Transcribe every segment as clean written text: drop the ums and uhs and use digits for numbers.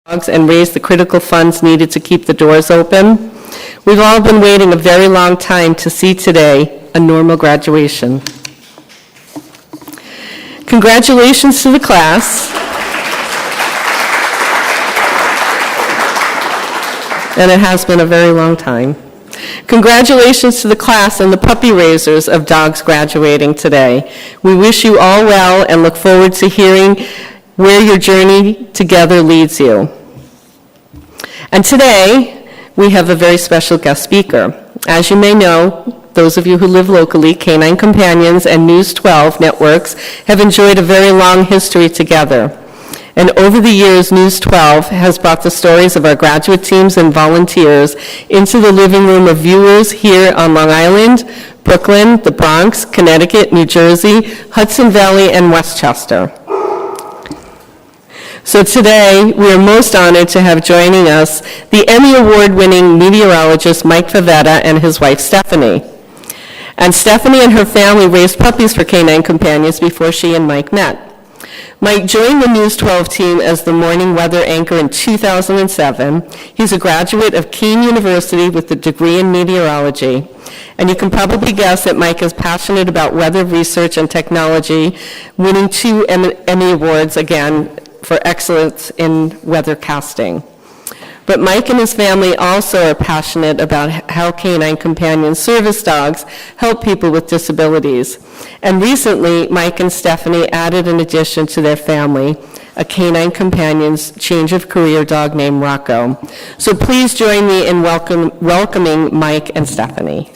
and raise the critical funds needed to keep the doors open. We've all been waiting a very long time to see today a normal graduation. Congratulations to the class. And it has been a very long time. Congratulations to the class and the puppy raisers of dogs graduating today. We wish you all well and look forward to hearing where your journey together leads you. And today, we have a very special guest speaker. As you may know, those of you who live locally, Canine Companions and News 12 networks have enjoyed a very long history together. And over the years, News 12 has brought the stories of our graduate teams and volunteers into the living room of viewers here on Long Island, Brooklyn, the Bronx, Connecticut, New Jersey, Hudson Valley, and Westchester. So today, we are most honored to have joining us the Emmy Award-winning meteorologist Mike Favetta and his wife Stephanie. And Stephanie and her family raised puppies for Canine Companions before she and Mike met. Mike joined the News 12 team as the morning weather anchor in 2007. He's a graduate of Keene University with a degree in meteorology. And you can probably guess that Mike is passionate about weather research and technology, winning 2 Emmy Awards, again, for excellence in weathercasting. But Mike and his family also are passionate about how Canine Companions service dogs help people with disabilities. And recently, Mike and Stephanie added an addition to their family, a Canine Companions change of career dog named Rocco. So please join me in welcoming Mike and Stephanie.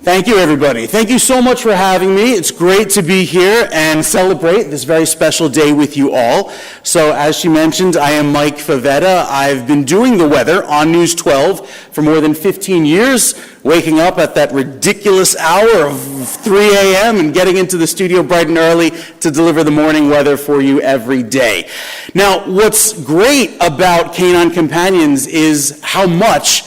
Thank you, everybody. Thank you so much for having me. It's great to be here and celebrate this very special day with you all. So, as she mentioned, I am Mike Favetta. I've been doing the weather on News 12 for more than 15 years, waking up at that ridiculous hour of 3 a.m. and getting into the studio bright and early to deliver the morning weather for you every day. Now, what's great about Canine Companions is how much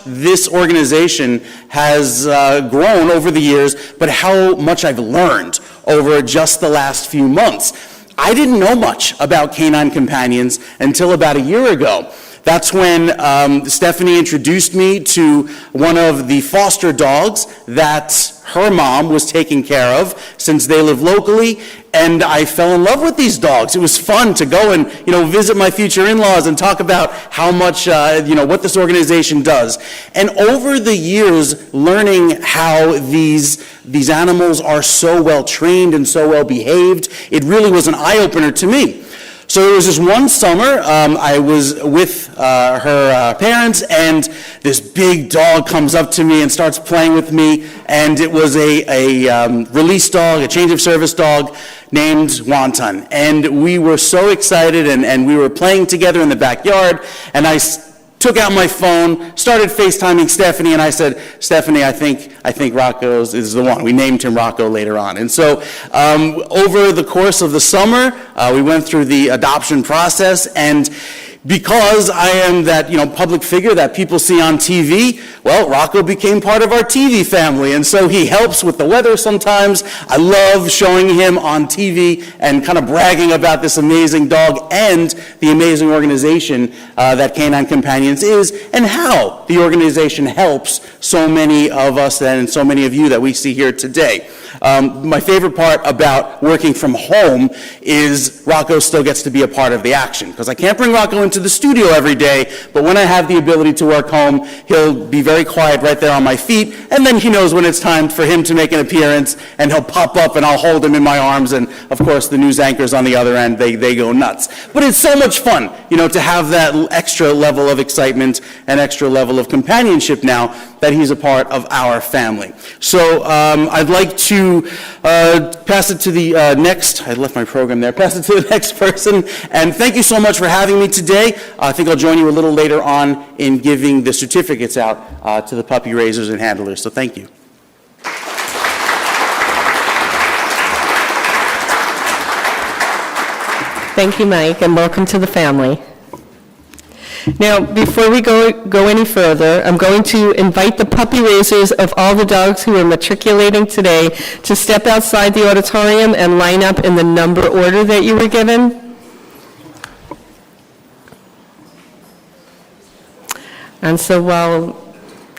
this organization has grown over the years, but how much I've learned over just the last few months. I didn't know much about Canine Companions until about a year ago. That's when Stephanie introduced me to one of the foster dogs that her mom was taking care of since they live locally, and I fell in love with these dogs. It was fun to go and visit my future in-laws and talk about how much what this organization does. And over the years, learning how these animals are so well trained and so well behaved, it really was an eye-opener to me. So there was this one summer, I was with her parents, and this big dog comes up to me and starts playing with me, and it was a release dog, a change of service dog named Wonton. And we were so excited, and we were playing together in the backyard, and I took out my phone, started FaceTiming Stephanie, and I said, Stephanie, I think Rocco is the one. We named him Rocco later on. And so over the course of the summer, we went through the adoption process, and because I am that public figure that people see on TV, well, Rocco became part of our TV family, and so he helps with the weather sometimes. I love showing him on TV and kind of bragging about this amazing dog and the amazing organization that Canine Companions is, and how the organization helps so many of us and so many of you that we see here today. My favorite part about working from home is Rocco still gets to be a part of the action, because I can't bring Rocco into the studio every day, but when I have the ability to work home, he'll be very quiet right there on my feet, and then he knows when it's time for him to make an appearance, and he'll pop up and I'll hold him in my arms, and of course the news anchors on the other end, they go nuts. But it's so much fun, to have that extra level of excitement and extra level of companionship now that he's a part of our family. So I'd like to pass it to the next, I left my program there, pass it to the next person, and thank you so much for having me today. I think I'll join you a little later on in giving the certificates out to the puppy raisers and handlers, so thank you. Thank you, Mike, and welcome to the family. Now, before we go any further, I'm going to invite the puppy raisers of all the dogs who are matriculating today to step outside the auditorium and line up in the number order that you were given. And so while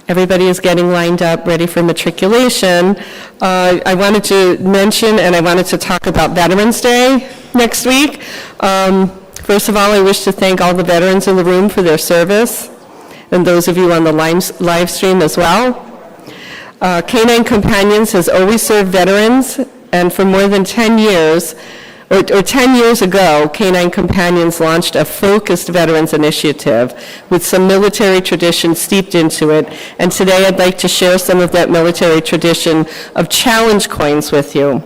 everybody is getting lined up, ready for matriculation, I wanted to mention and I wanted to talk about Veterans Day next week. First of all, I wish to thank all the veterans in the room for their service, and those of you on the live stream as well. Canine Companions has always served veterans, and for more than 10 years, or 10 years ago, Canine Companions launched a focused veterans initiative with some military tradition steeped into it, and today I'd like to share some of that military tradition of challenge coins with you.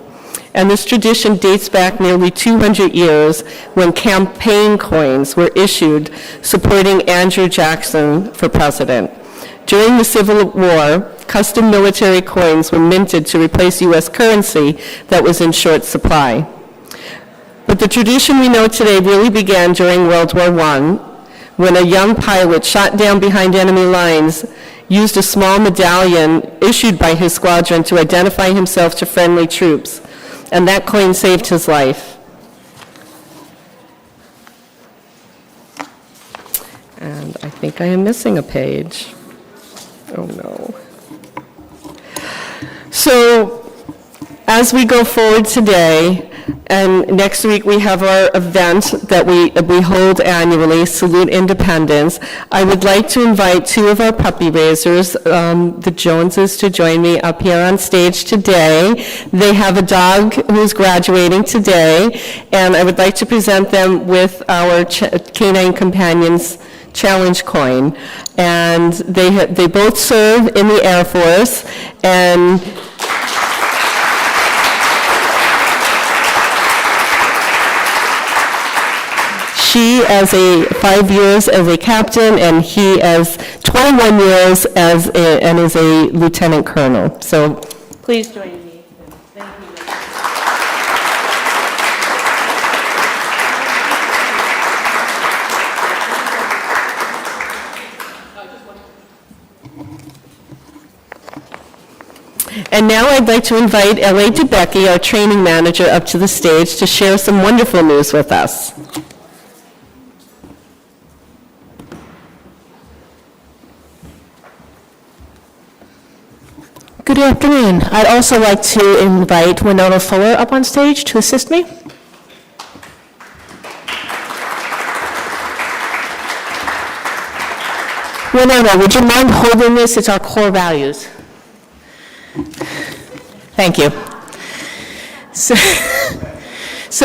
And this tradition dates back nearly 200 years when campaign coins were issued supporting Andrew Jackson for president. During the Civil War, custom military coins were minted to replace U.S. currency that was in short supply. But the tradition we know today really began during World War I, when a young pilot shot down behind enemy lines used a small medallion issued by his squadron to identify himself to friendly troops. And that coin saved his life. And I think I am missing a page. Oh no. So, as we go forward today, and next week we have our event that we hold annually, Salute Independence. I would like to invite two of our puppy raisers, the Joneses, to join me up here on stage today. They have a dog who's graduating today, and I would like to present them with our Canine Companions Challenge coin. And they both serve in the Air Force, and she as 5 years as a captain, and he as 21 years and is a lieutenant colonel. So please join me. Thank you. And now I'd like to invite L.A. DeBecke, our training manager, up to the stage to share some wonderful news with us. Good afternoon. I'd also like to invite Winona Fuller up on stage to assist me. Winona, would you mind holding this? It's our core values. Thank you. So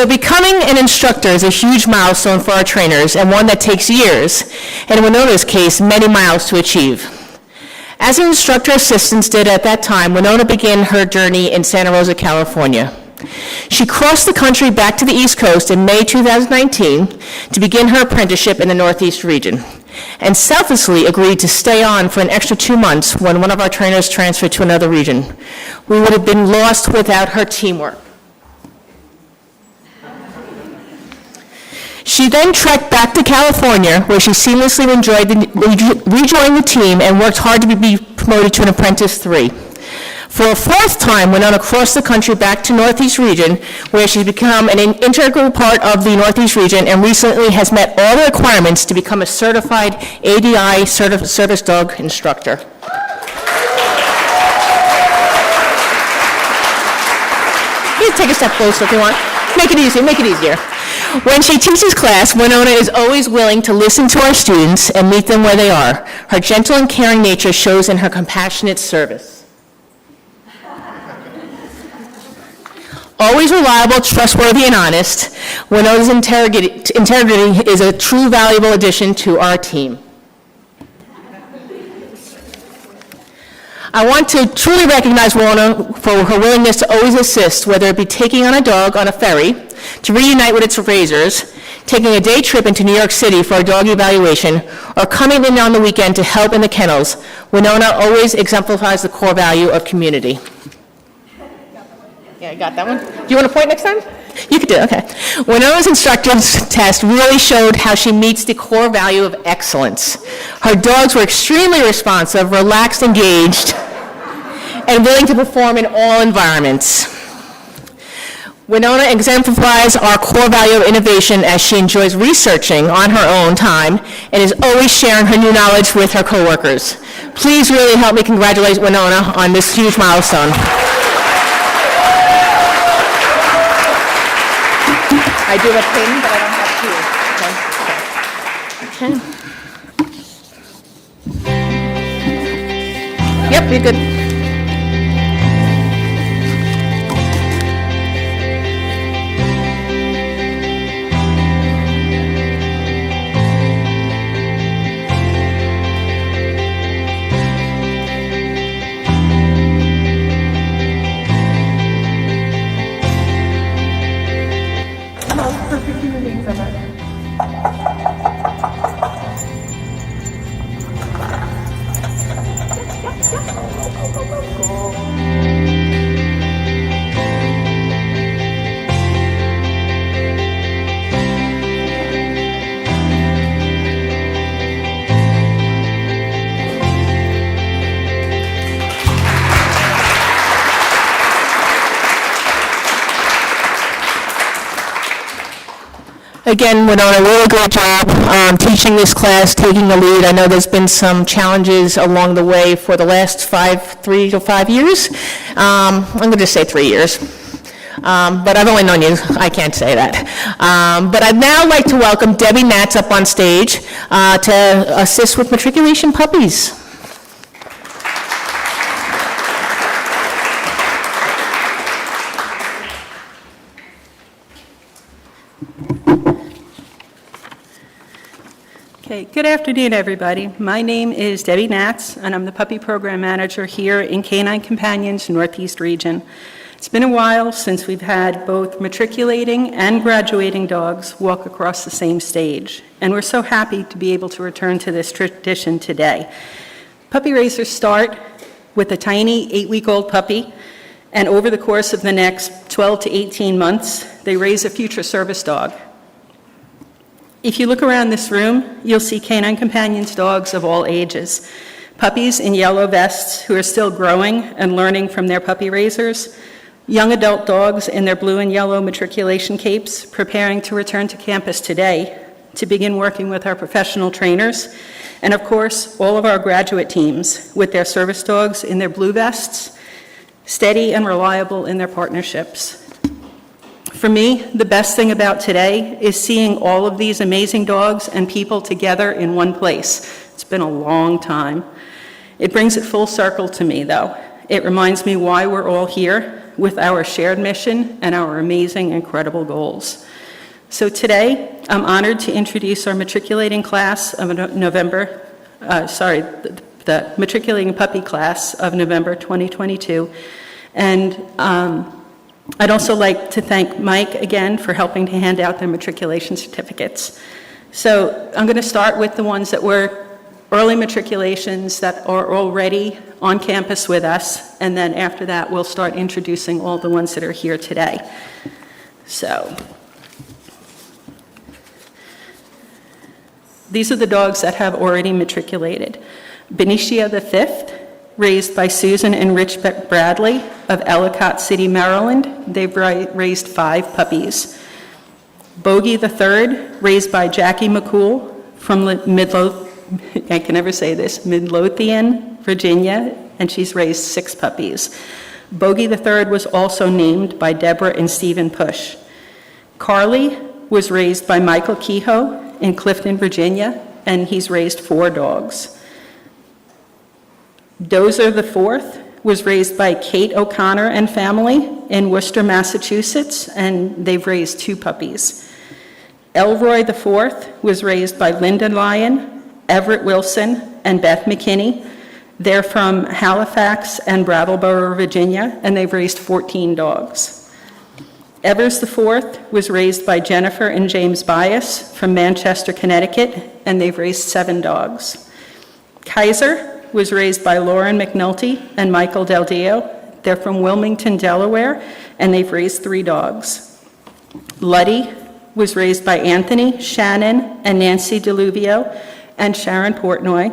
becoming an instructor is a huge milestone for our trainers, and one that takes years, and in Winona's case, many miles to achieve. As an instructor assistant did at that time, Winona began her journey in Santa Rosa, California. She crossed the country back to the East Coast in May 2019 to begin her apprenticeship in the Northeast region, and selflessly agreed to stay on for an extra 2 months when one of our trainers transferred to another region. We would have been lost without her teamwork. She then trekked back to California, where she seamlessly rejoined the team and worked hard to be promoted to an Apprentice 3. For a fourth time, Winona crossed the country back to Northeast region, where she's become an integral part of the Northeast region and recently has met all the requirements to become a certified ADI service dog instructor. You can take a step closer if you want. Make it easier, make it easier. When she teaches class, Winona is always willing to listen to our students and meet them where they are. Her gentle and caring nature shows in her compassionate service. Always reliable, trustworthy, and honest, Winona's integrity is a true valuable addition to our team. I want to truly recognize Winona for her willingness to always assist, whether it be taking on a dog on a ferry to reunite with its raisers, taking a day trip into New York City for a dog evaluation, or coming in on the weekend to help in the kennels. Winona always exemplifies the core value of community. Yeah, I got that one. Do you want to point next time? You could do it, okay. Winona's instructor's test really showed how she meets the core value of excellence. Her dogs were extremely responsive, relaxed, engaged, and willing to perform in all environments. Winona exemplifies our core value of innovation as she enjoys researching on her own time and is always sharing her new knowledge with her coworkers. Please really help me congratulate Winona on this huge milestone. I do have a pin, but I don't have two. Okay. Yep, you're good. Again, Winona, really great job teaching this class, taking the lead. I know there's been some challenges along the way for the last 3 to 5 years. I'm going to just say 3 years. But I've only known you, I can't say that. But I'd now like to welcome Debbie Natz up on stage to assist with matriculation puppies. Okay, good afternoon, everybody. My name is Debbie Natz, and I'm the Puppy Program Manager here in Canine Companions Northeast Region. It's been a while since we've had both matriculating and graduating dogs walk across the same stage, and we're so happy to be able to return to this tradition today. Puppy raisers start with a tiny 8-week-old puppy, and over the course of the next 12 to 18 months, they raise a future service dog. If you look around this room, you'll see Canine Companions dogs of all ages. Puppies in yellow vests who are still growing and learning from their puppy raisers, young adult dogs in their blue and yellow matriculation capes preparing to return to campus today to begin working with our professional trainers, and of course, all of our graduate teams with their service dogs in their blue vests, steady and reliable in their partnerships. For me, the best thing about today is seeing all of these amazing dogs and people together in one place. It's been a long time. It brings it full circle to me, though. It reminds me why we're all here with our shared mission and our amazing, incredible goals. So today, I'm honored to introduce our matriculating class of the matriculating puppy class of November 2022. And I'd also like to thank Mike again for helping to hand out their matriculation certificates. So I'm going to start with the ones that were early matriculations that are already on campus with us, and then after that we'll start introducing all the ones that are here today. So these are the dogs that have already matriculated. Benicia the Fifth, raised by Susan and Rich Bradley of Ellicott City, Maryland. They've raised 5 puppies. Bogey the Third, raised by Jackie McCool from Midlothian, Virginia, and she's raised 6 puppies. Bogey the Third was also named by Deborah and Stephen Push. Carly was raised by Michael Kehoe in Clifton, Virginia, and he's raised 4 dogs. Dozer the Fourth was raised by Kate O'Connor and family in Worcester, Massachusetts, and they've raised 2 puppies. Elroy the Fourth was raised by Linda Lyon, Everett Wilson, and Beth McKinney. They're from Halifax and Brattleboro, Virginia, and they've raised 14 dogs. Evers the Fourth was raised by Jennifer and James Bias from Manchester, Connecticut, and they've raised 7 dogs. Kaiser was raised by Lauren McNulty and Michael Del Dio. They're from Wilmington, Delaware, and they've raised 3 dogs. Luddy was raised by Anthony, Shannon, and Nancy DeLuvio, and Sharon Portnoy.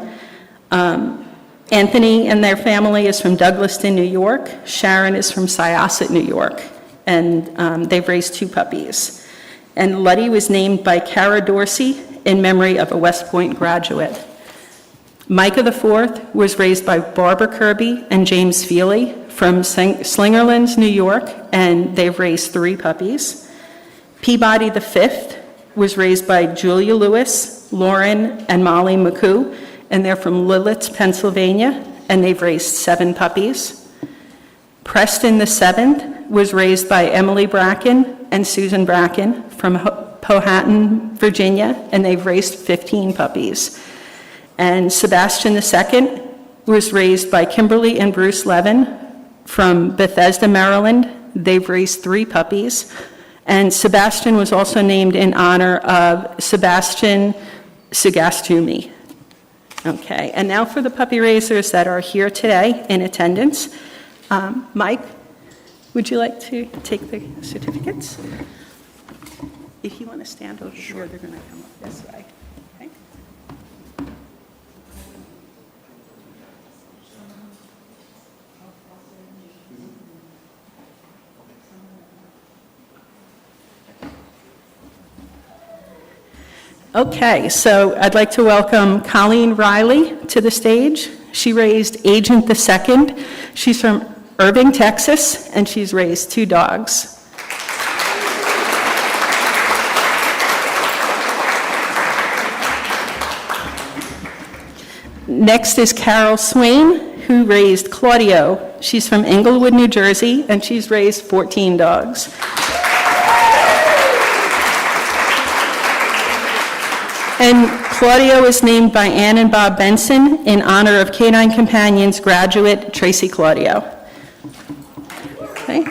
Anthony and their family is from Douglaston, New York. Sharon is from Syosset, New York, and they've raised 2 puppies. And Luddy was named by Cara Dorsey in memory of a West Point graduate. Micah IV was raised by Barbara Kirby and James Feely from Slingerlands, New York, and they've raised 3 puppies. Peabody V was raised by Julia Lewis, Lauren, and Molly McCoo, and they're from Lilletz, Pennsylvania, and they've raised 7 puppies. Preston VII was raised by Emily Bracken and Susan Bracken from Powhatan, Virginia, and they've raised 15 puppies. And Sebastian II was raised by Kimberly and Bruce Levin from Bethesda, Maryland. They've raised 3 puppies. And Sebastian was also named in honor of Sebastian Sagastumi. Okay, and now for the puppy raisers that are here today in attendance. Mike, would you like to take the certificates? If you want to stand over here, they're going to come up this way. Okay. Okay, so I'd like to welcome Colleen Riley to the stage. She raised Agent II. She's from Irving, Texas, and she's raised 2 dogs. Next is Carol Swain, who raised Claudio. She's from Englewood, New Jersey, and she's raised 14 dogs. And Claudio is named by Ann and Bob Benson in honor of Canine Companions graduate Tracy Claudio. Okay.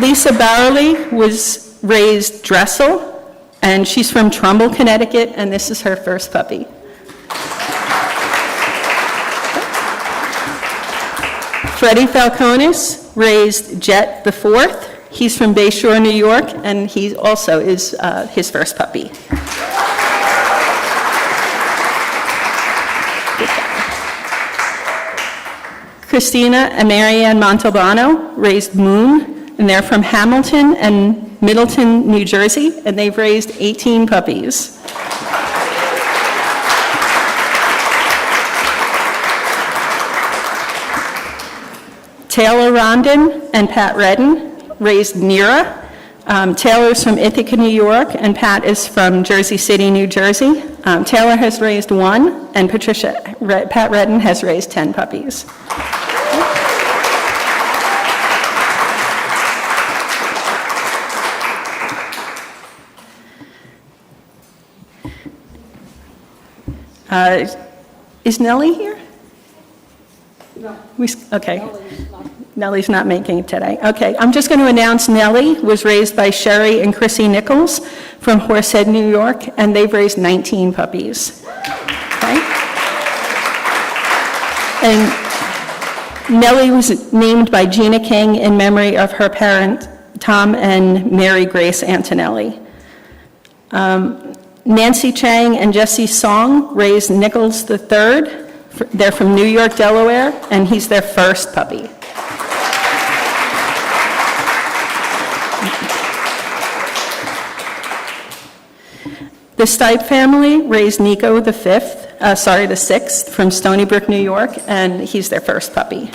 Lisa Bowerly was raised Dressel, and she's from Trumbull, Connecticut, and this is her first puppy. Freddie Falconis raised Jet IV. He's from Bayshore, New York, and he also is his first puppy. Christina and Marianne Montalbano raised Moon, and they're from Hamilton and Middleton, New Jersey, and they've raised 18 puppies. Taylor Rondon and Pat Redden raised Nira. Taylor's from Ithaca, New York, and Pat is from Jersey City, New Jersey. Taylor has raised 1, and Pat Redden has raised 10 puppies. Is Nellie here? No. Okay. Nellie's not making it today. Okay, I'm just going to announce Nellie was raised by Sherry and Chrissy Nichols from Horsehead, New York, and they've raised 19 puppies. Okay? And Nellie was named by Gina King in memory of her parent, Tom and Mary Grace Antonelli. Nancy Chang and Jesse Song raised Nichols III. They're from New York, Delaware, and he's their first puppy. The Stipe family raised Nico the 6th from Stony Brook, New York, and he's their first puppy.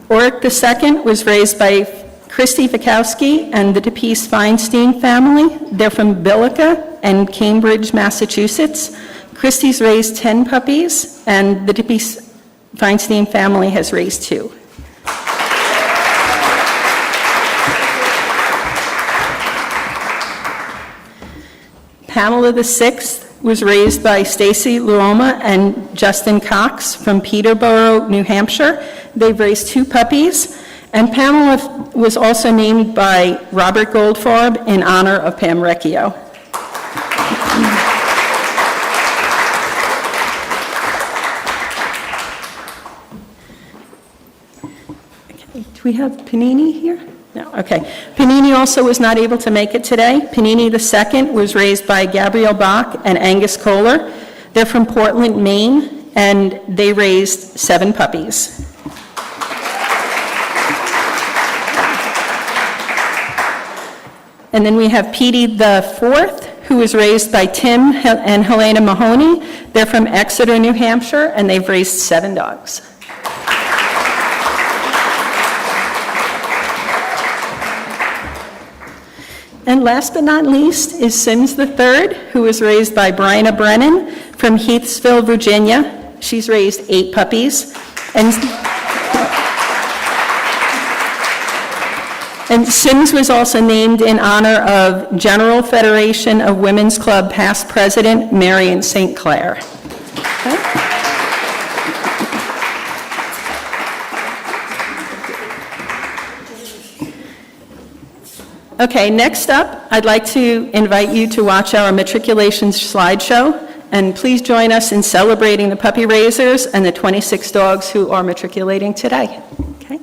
Oric II was raised by Christy Vikowski and the DePease Feinstein family. They're from Billica and Cambridge, Massachusetts. Christy's raised 10 puppies, and the DePease Feinstein family has raised 2. Pamela the 6th was raised by Stacy Luoma and Justin Cox from Peterborough, New Hampshire. They've raised 2 puppies, and Pamela was also named by Robert Goldfarb in honor of Pam Recchio. Do we have Panini here? No, okay. Panini also was not able to make it today. Panini II was raised by Gabrielle Bach and Angus Kohler. They're from Portland, Maine, and they raised 7 puppies. And then we have Petey IV, who was raised by Tim and Helena Mahoney. They're from Exeter, New Hampshire, and they've raised 7 dogs. And last but not least is Sims III, who was raised by Bryna Brennan from Heathsville, Virginia. She's raised 8 puppies. And Sims was also named in honor of General Federation of Women's Club past president Marion St. Clair. Okay, next up, I'd like to invite you to watch our Matriculation slideshow, and please join us in celebrating the puppy raisers and the 26 dogs who are matriculating today. Okay?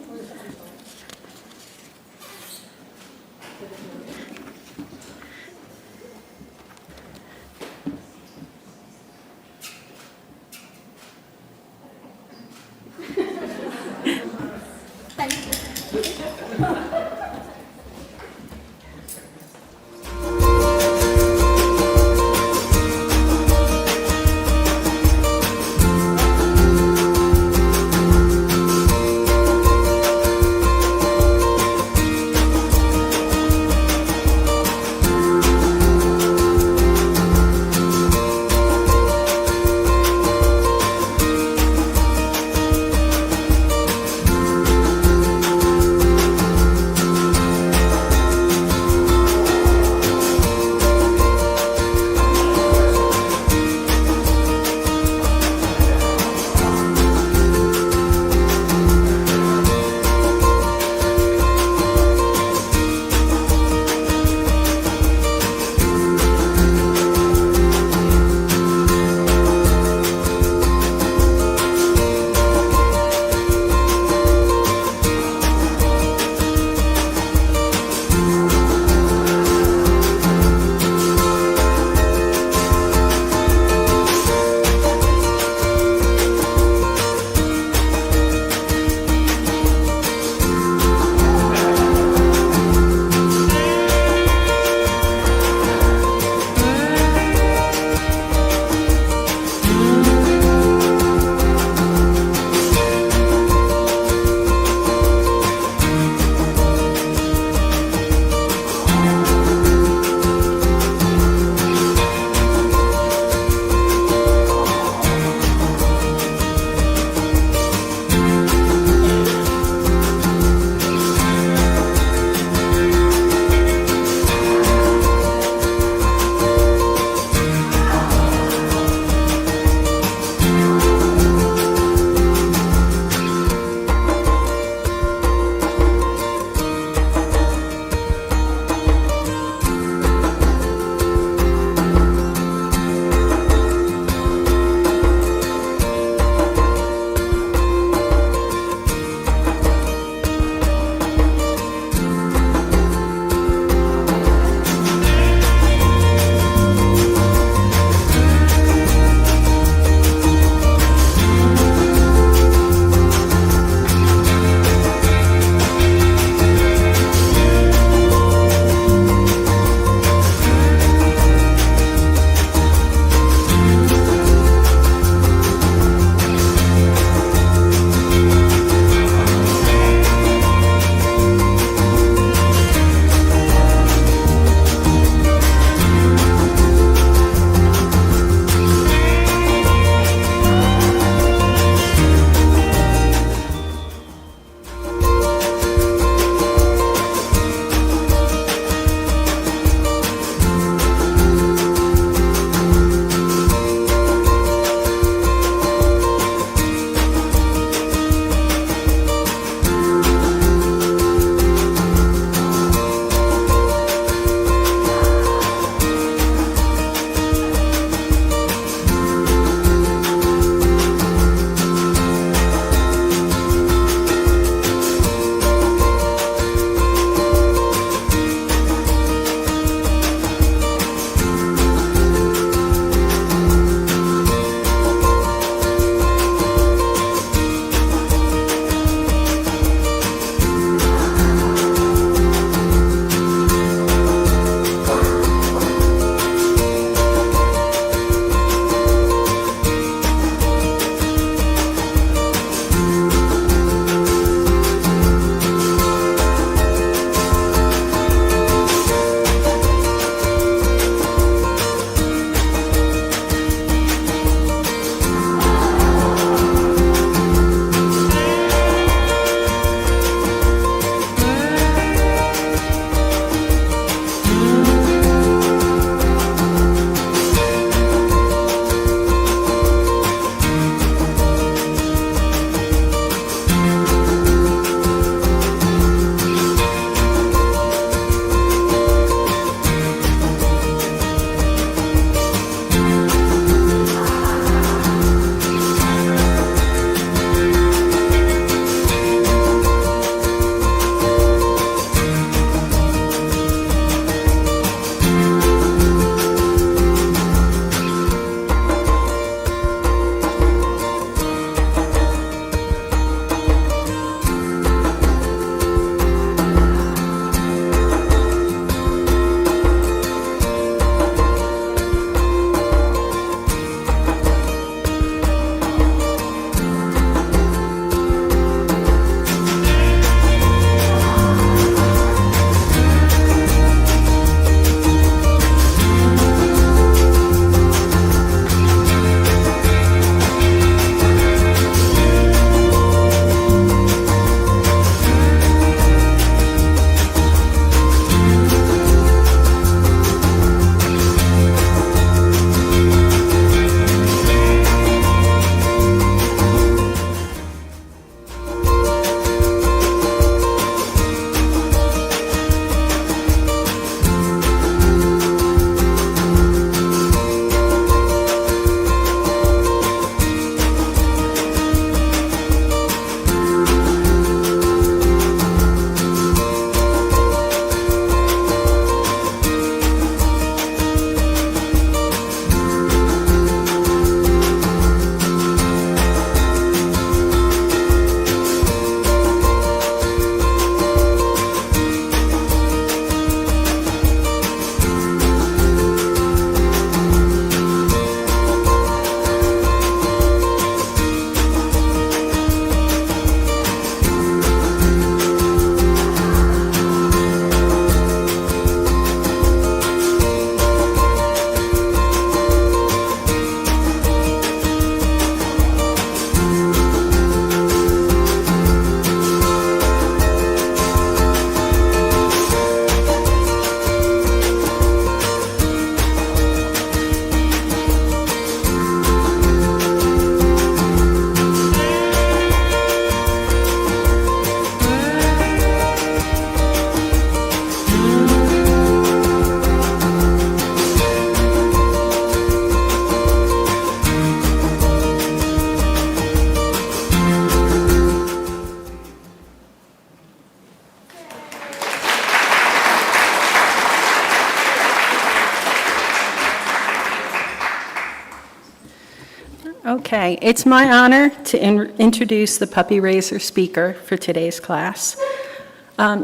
Okay, it's my honor to introduce the puppy raiser speaker for today's class.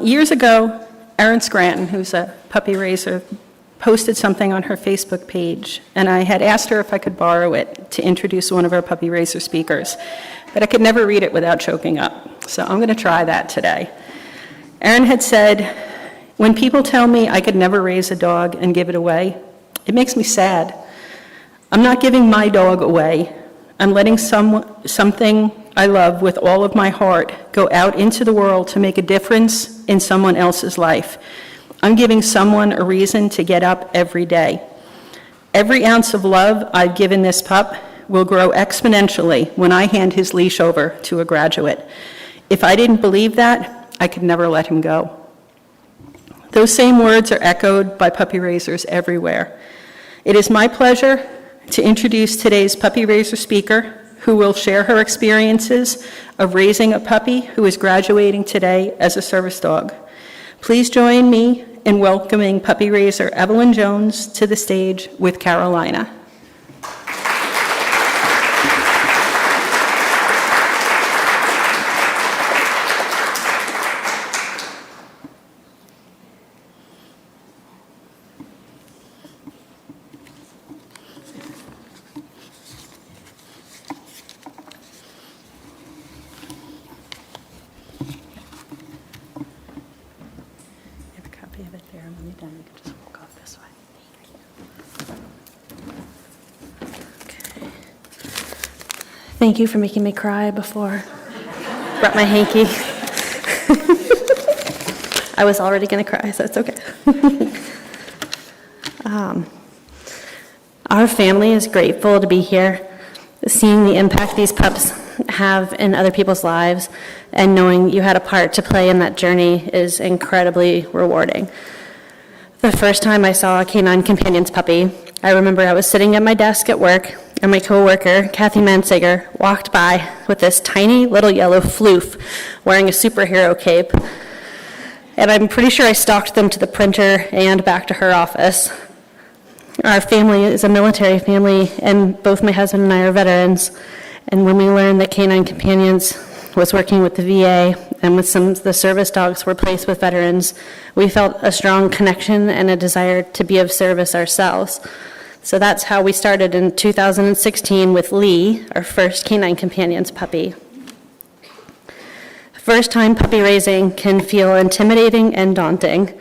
Years ago, Erin Scranton, who's a puppy raiser, posted something on her Facebook page, and I had asked her if I could borrow it to introduce one of our puppy raiser speakers, but I could never read it without choking up, so I'm going to try that today. Erin had said, "When people tell me I could never raise a dog and give it away, it makes me sad. I'm not giving my dog away. I'm letting something I love with all of my heart go out into the world to make a difference in someone else's life. I'm giving someone a reason to get up every day. Every ounce of love I've given this pup will grow exponentially when I hand his leash over to a graduate. If I didn't believe that, I could never let him go." Those same words are echoed by puppy raisers everywhere. It is my pleasure to introduce today's puppy raiser speaker, who will share her experiences of raising a puppy who is graduating today as a service dog. Please join me in welcoming puppy raiser Evelyn Jones to the stage with Carolina. Thank you for making me cry before. Brought my hanky. I was already going to cry, so it's okay. Our family is grateful to be here, seeing the impact these pups have in other people's lives, and knowing you had a part to play in that journey is incredibly rewarding. The first time I saw a Canine Companions puppy, I remember I was sitting at my desk at work, and my coworker, Kathy Mansager, walked by with this tiny little yellow floof wearing a superhero cape. And I'm pretty sure I stalked them to the printer and back to her office. Our family is a military family, and both my husband and I are veterans. And when we learned that Canine Companions was working with the VA and with some of the service dogs were placed with veterans, we felt a strong connection and a desire to be of service ourselves. So that's how we started in 2016 with Lee, our first Canine Companions puppy. First-time puppy raising can feel intimidating and daunting.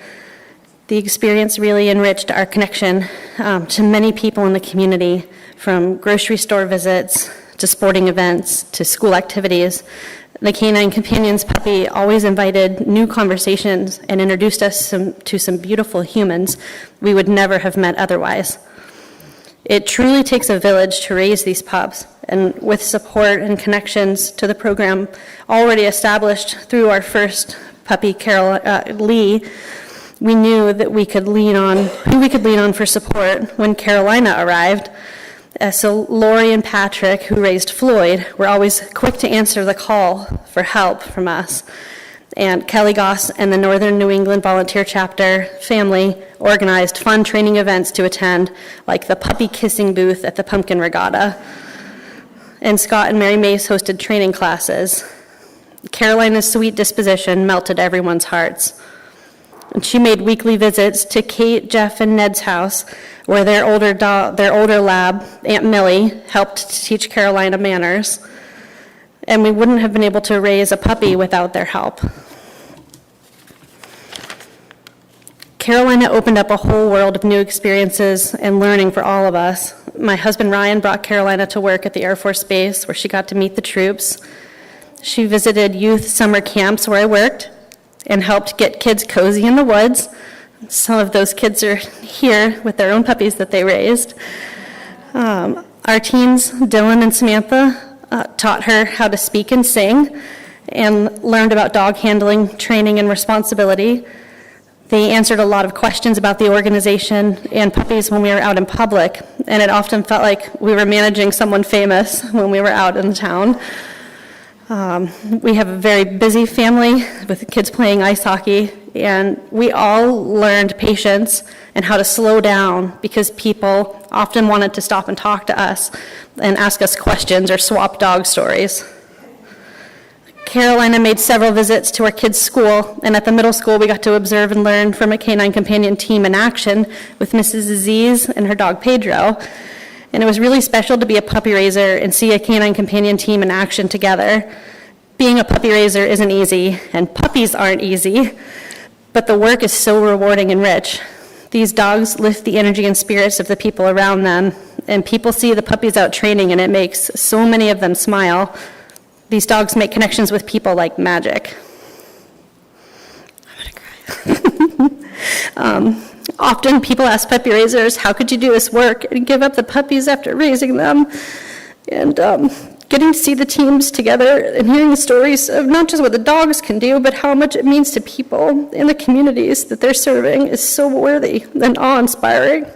The experience really enriched our connection to many people in the community, from grocery store visits to sporting events to school activities. The Canine Companions puppy always invited new conversations and introduced us to some beautiful humans we would never have met otherwise. It truly takes a village to raise these pups, and with support and connections to the program already established through our first puppy, Lee, we knew that who we could lean on for support when Carolina arrived. So Lori and Patrick, who raised Floyd, were always quick to answer the call for help from us. And Kelly Goss and the Northern New England Volunteer Chapter family organized fun training events to attend, like the puppy kissing booth at the Pumpkin Regatta. And Scott and Mary Mace hosted training classes. Carolina's sweet disposition melted everyone's hearts. And she made weekly visits to Kate, Jeff, and Ned's house, where their older lab, Aunt Millie, helped to teach Carolina manners. And we wouldn't have been able to raise a puppy without their help. Carolina opened up a whole world of new experiences and learning for all of us. My husband Ryan brought Carolina to work at the Air Force Base, where she got to meet the troops. She visited youth summer camps where I worked and helped get kids cozy in the woods. Some of those kids are here with their own puppies that they raised. Our teens, Dylan and Samantha, taught her how to speak and sing, and learned about dog handling, training, and responsibility. They answered a lot of questions about the organization and puppies when we were out in public, and it often felt like we were managing someone famous when we were out in town. We have a very busy family with kids playing ice hockey, and we all learned patience and how to slow down because people often wanted to stop and talk to us and ask us questions or swap dog stories. Carolina made several visits to our kids' school, and at the middle school, we got to observe and learn from a Canine Companion team in action with Mrs. Aziz and her dog Pedro. And it was really special to be a puppy raiser and see a Canine Companion team in action together. Being a puppy raiser isn't easy, and puppies aren't easy, but the work is so rewarding and rich. These dogs lift the energy and spirits of the people around them, and people see the puppies out training, and it makes so many of them smile. These dogs make connections with people like magic. I'm gonna cry. Often people ask puppy raisers, how could you do this work and give up the puppies after raising them? And getting to see the teams together and hearing the stories of not just what the dogs can do, but how much it means to people in the communities that they're serving is so worthy and awe-inspiring.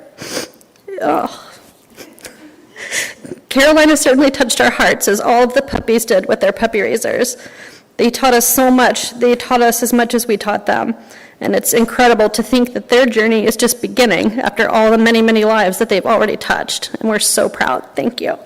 Carolina certainly touched our hearts, as all of the puppies did with their puppy raisers. They taught us so much. They taught us as much as we taught them. And it's incredible to think that their journey is just beginning after all the many, many lives that they've already touched. And we're so proud. Thank you.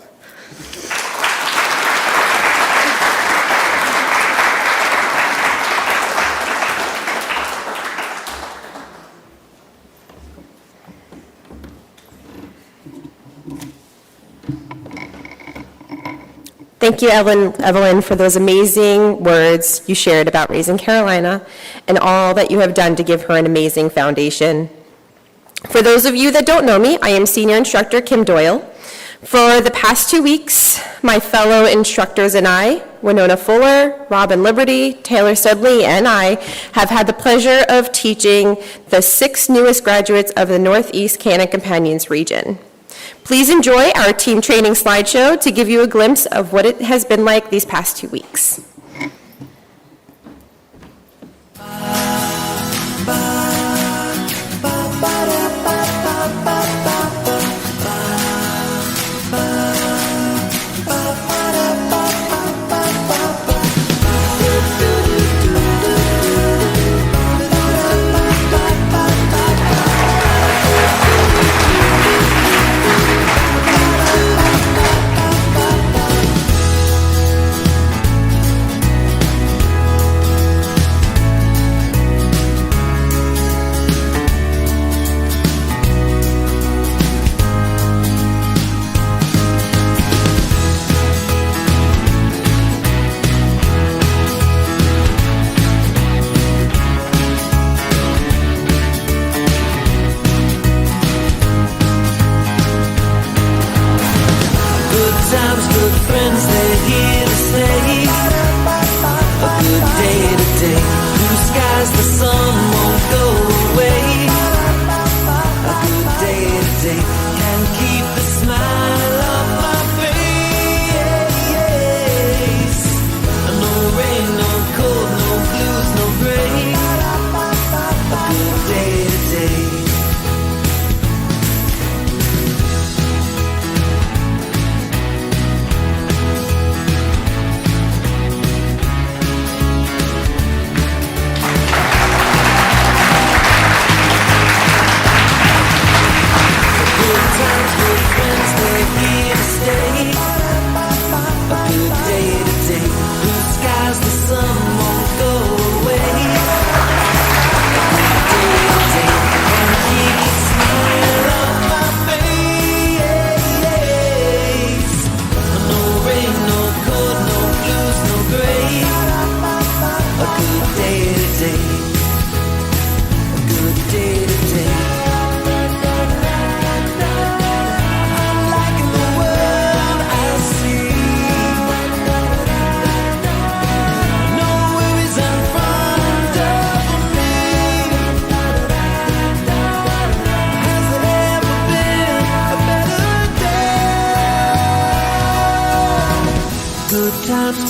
Thank you, Evelyn, for those amazing words you shared about raising Carolina and all that you have done to give her an amazing foundation. For those of you that don't know me, I am Senior Instructor Kim Doyle. For the past 2 weeks, my fellow instructors and I, Winona Fuller, Robin Liberty, Taylor Studley, and I have had the pleasure of teaching the 6 newest graduates of the Northeast Canine Companions region. Please enjoy our team training slideshow to give you a glimpse of what it has been like these past 2 weeks.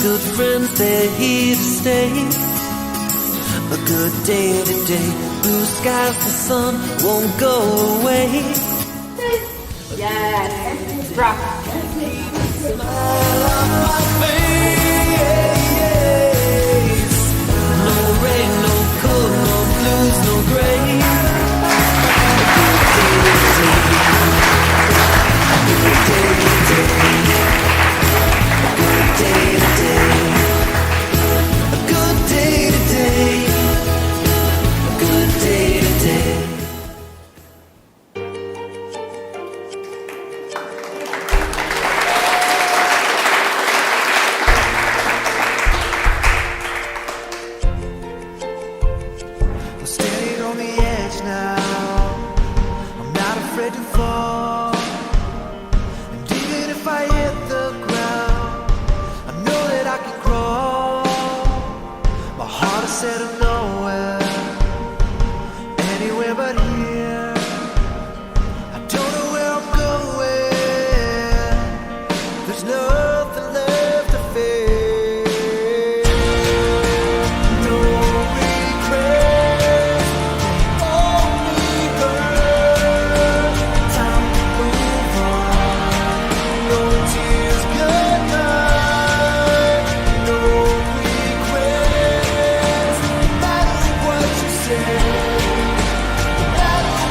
Good friends, they're here to stay. A good day today. Blue skies, the sun won't go away. Yes, rock. Smile on my face. No rain, no cold, no blue. grave. A good day today. A good day today. A good day today. I'm standing on the edge now. I'm not afraid to fall. And even if I hit the ground, I know that I can crawl. My heart is set on nowhere, anywhere but here. I don't know where I'm going. There's nothing left to fear. No regrets, only hurt. Time to move on. No tears goodnight. No regrets. No matter what you say, no matter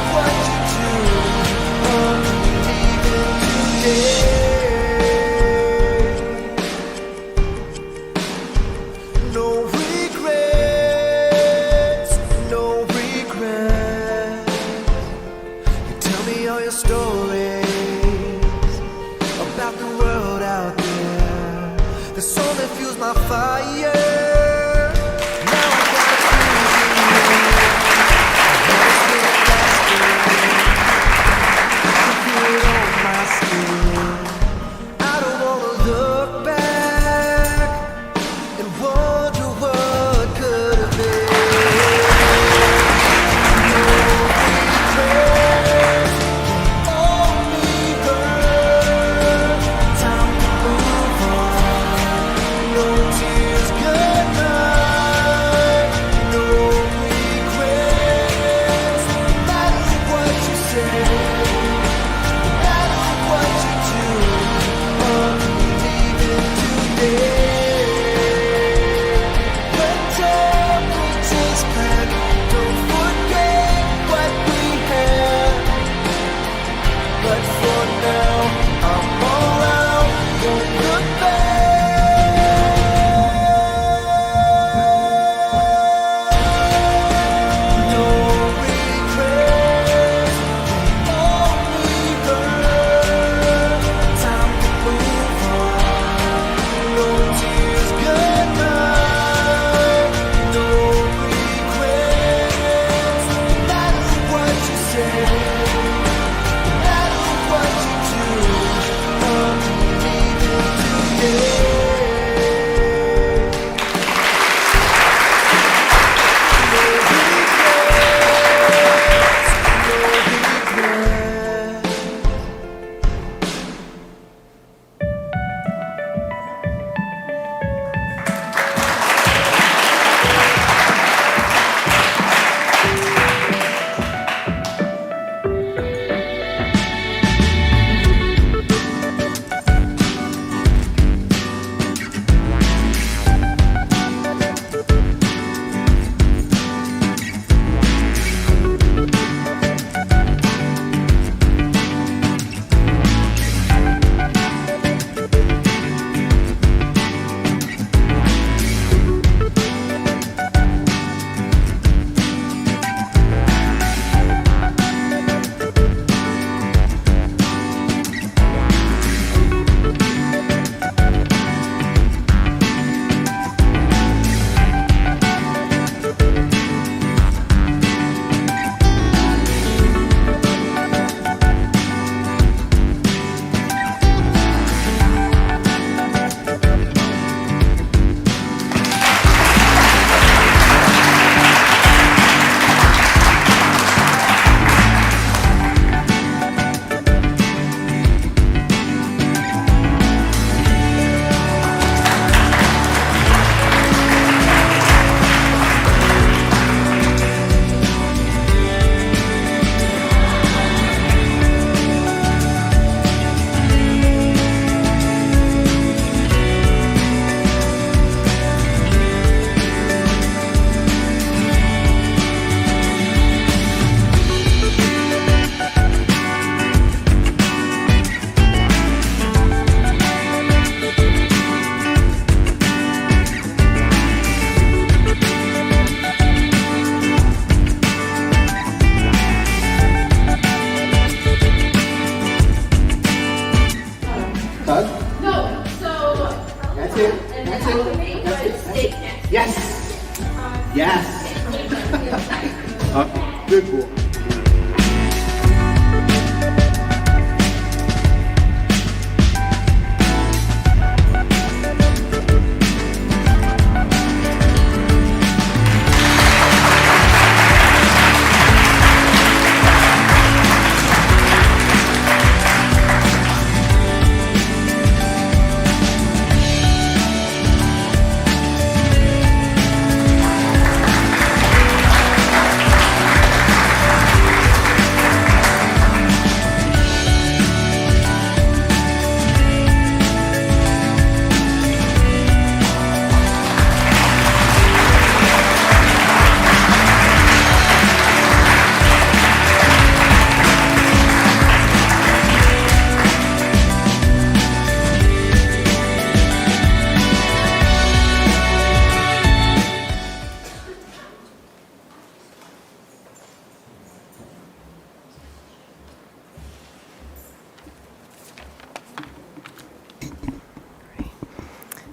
Good boy.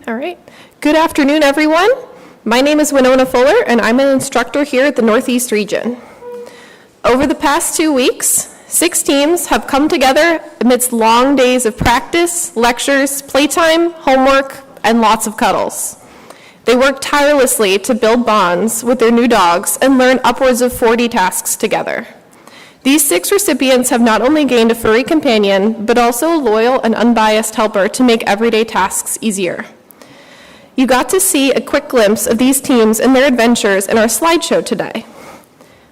All right. Good afternoon, everyone. My name is Winona Fuller, and I'm an instructor here at the Northeast Region. Over the past 2 weeks, 6 teams have come together amidst long days of practice, lectures, playtime, homework, and lots of cuddles. They work tirelessly to build bonds with their new dogs and learn upwards of 40 tasks together. These 6 recipients have not only gained a furry companion, but also a loyal and unbiased helper to make everyday tasks easier. You got to see a quick glimpse of these teams and their adventures in our slideshow today.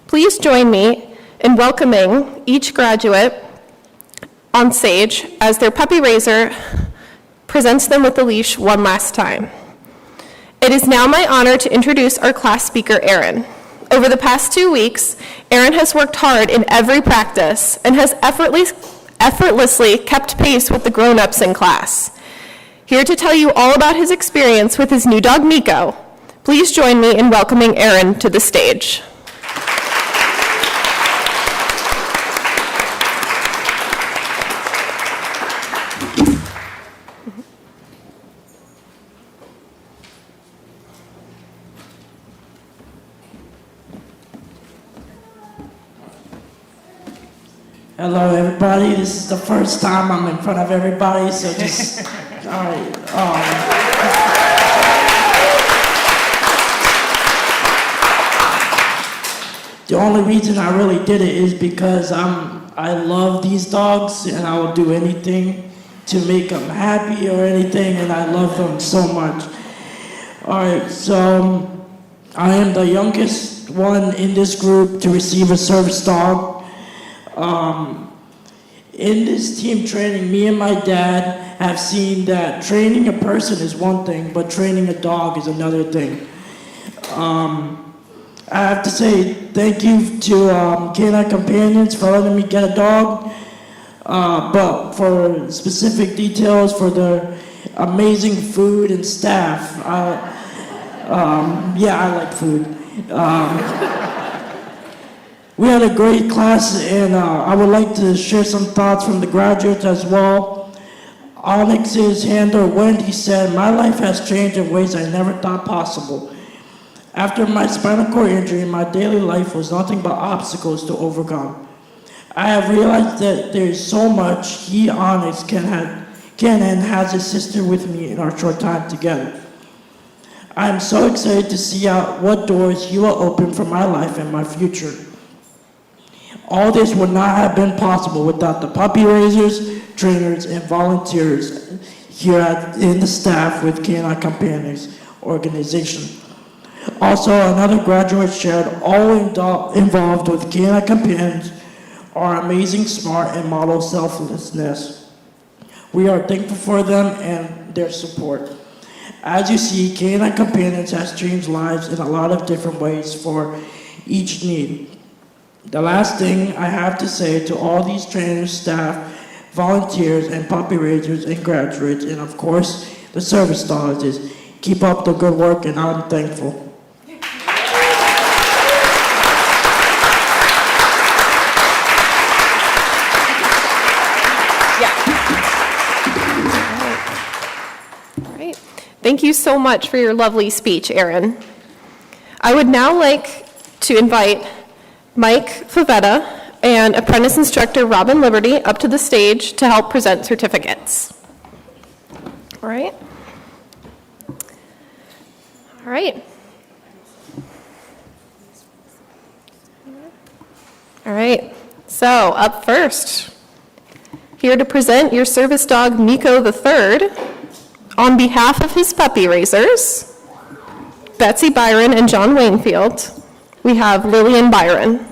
Please join me in welcoming each graduate on stage as their puppy raiser presents them with the leash one last time. It is now my honor to introduce our class speaker, Erin. Over the past 2 weeks, Erin has worked hard in every practice and has effortlessly kept pace with the grown-ups in class. Here to tell you all about his experience with his new dog, Nico, please join me in welcoming Erin to the stage. Hello, everybody. This is the first time I'm in front of everybody, so just, all right. The only reason I really did it is because I love these dogs, and I will do anything to make them happy or anything, and I love them so much. All right, so I am the youngest one in this group to receive a service dog. In this team training, me and my dad have seen that training a person is one thing, but training a dog is another thing. I have to say thank you to Canine Companions for letting me get a dog, but for specific details for their amazing food and staff, yeah, I like food. We had a great class, and I would like to share some thoughts from the graduates as well. Onyx's handler, Wendy, said, "My life has changed in ways I never thought possible. After my spinal cord injury, my daily life was nothing but obstacles to overcome. I have realized that there is so much he, Onyx, can and has assisted with me in our short time together. I am so excited to see what doors he will open for my life and my future. All this would not have been possible without the puppy raisers, trainers, and volunteers here in the staff with Canine Companions organization. Also, another graduate shared, all involved with Canine Companions are amazing, smart, and model selflessness. We are thankful for them and their support. As you see, Canine Companions has changed lives in a lot of different ways for each need. The last thing I have to say to all these trainers, staff, volunteers, and puppy raisers and graduates, and of course, the service dogs is keep up the good work, and I'm thankful. Thank you so much for your lovely speech, Erin. I would now like to invite Mike Favetta, and apprentice instructor Robin Liberty up to the stage to help present certificates. All right. All right. All right. So up first, here to present your service dog Miko III, on behalf of his puppy raisers, Betsy Byron and John Wainfield, we have Lillian Byron.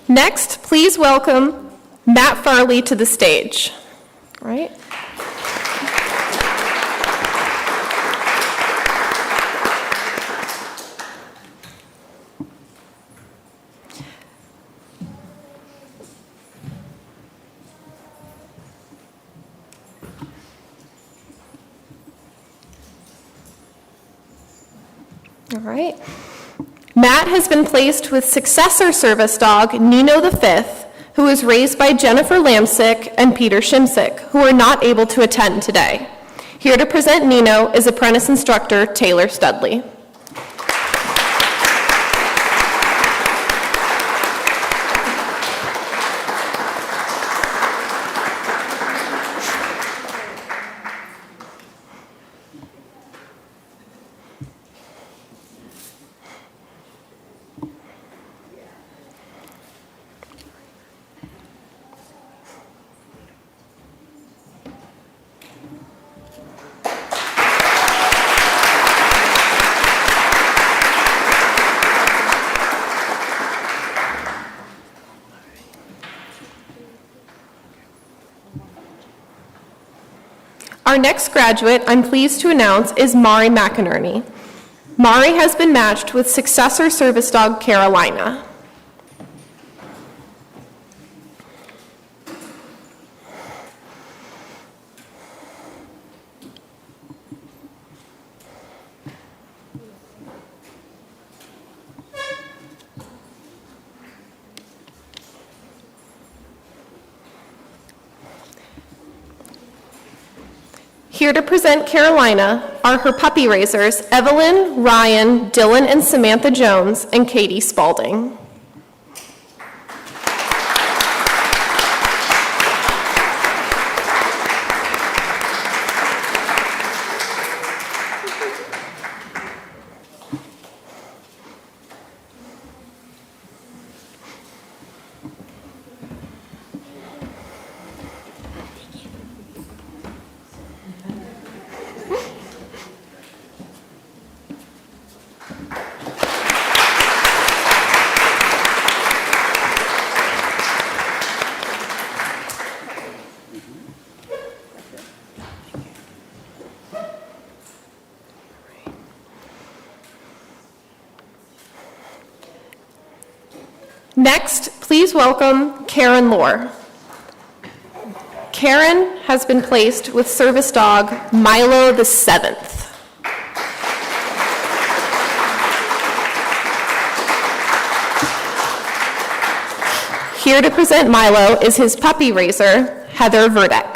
Next, please welcome Matt Farley to the stage. All right. All right. Matt has been placed with successor service dog Nino V, who is raised by Jennifer Lamsick and Peter Shimsick, who are not able to attend today. Here to present Nino is apprentice instructor Taylor Studley. Our next graduate, I'm pleased to announce, is Mari McInerney. Mari has been matched with successor service dog Carolina. Here to present Carolina are her puppy raisers, Evelyn, Ryan, Dylan, and Samantha Jones, and Katie Spalding. Next, please welcome Karen Lohr. Karen has been placed with service dog Milo VII. Here to present Milo is his puppy raiser, Heather Verdeck.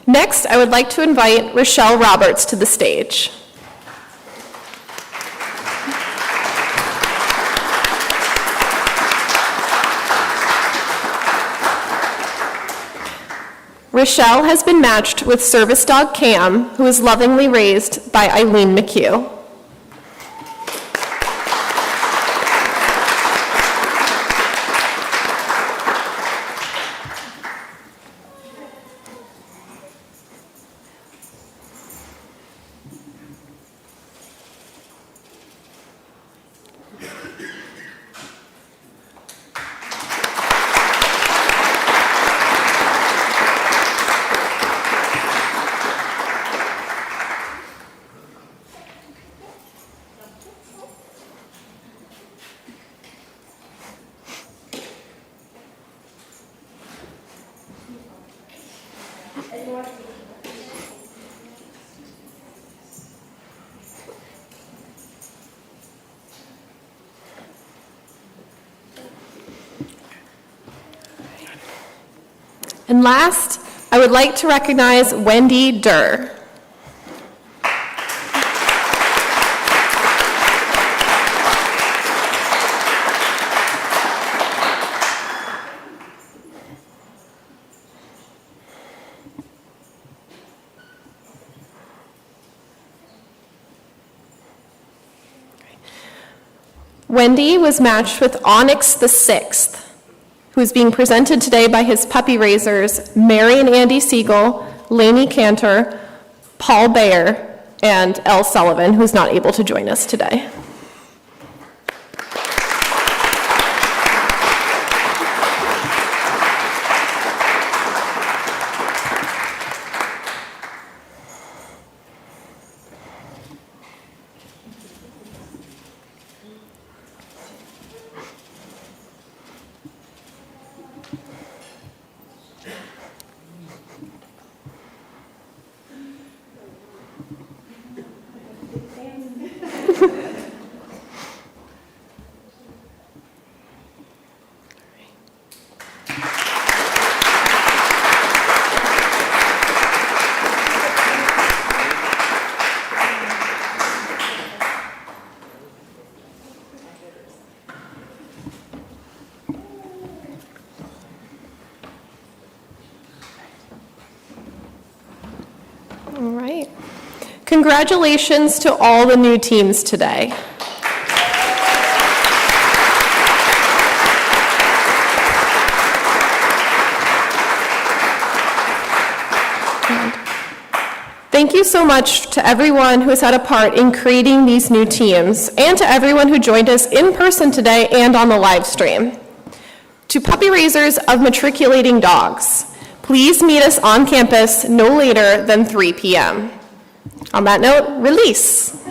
Next, I would like to invite Rochelle Roberts to the stage. Rochelle has been matched with service dog Cam, who is lovingly raised by Eileen McHugh. And last, I would like to recognize Wendy Durr. Wendy was matched with Onyx the Sixth, who is being presented today by his puppy raisers, Mary and Andy Siegel, Lainey Cantor, Paul Bayer, and Elle Sullivan, who's not able to join us today. All right. Congratulations to all the new teams today. Thank you so much to everyone who has had a part in creating these new teams, and to everyone who joined us in person today and on the live stream. To puppy raisers of matriculating dogs, please meet us on campus no later than 3 p.m. On that note, release.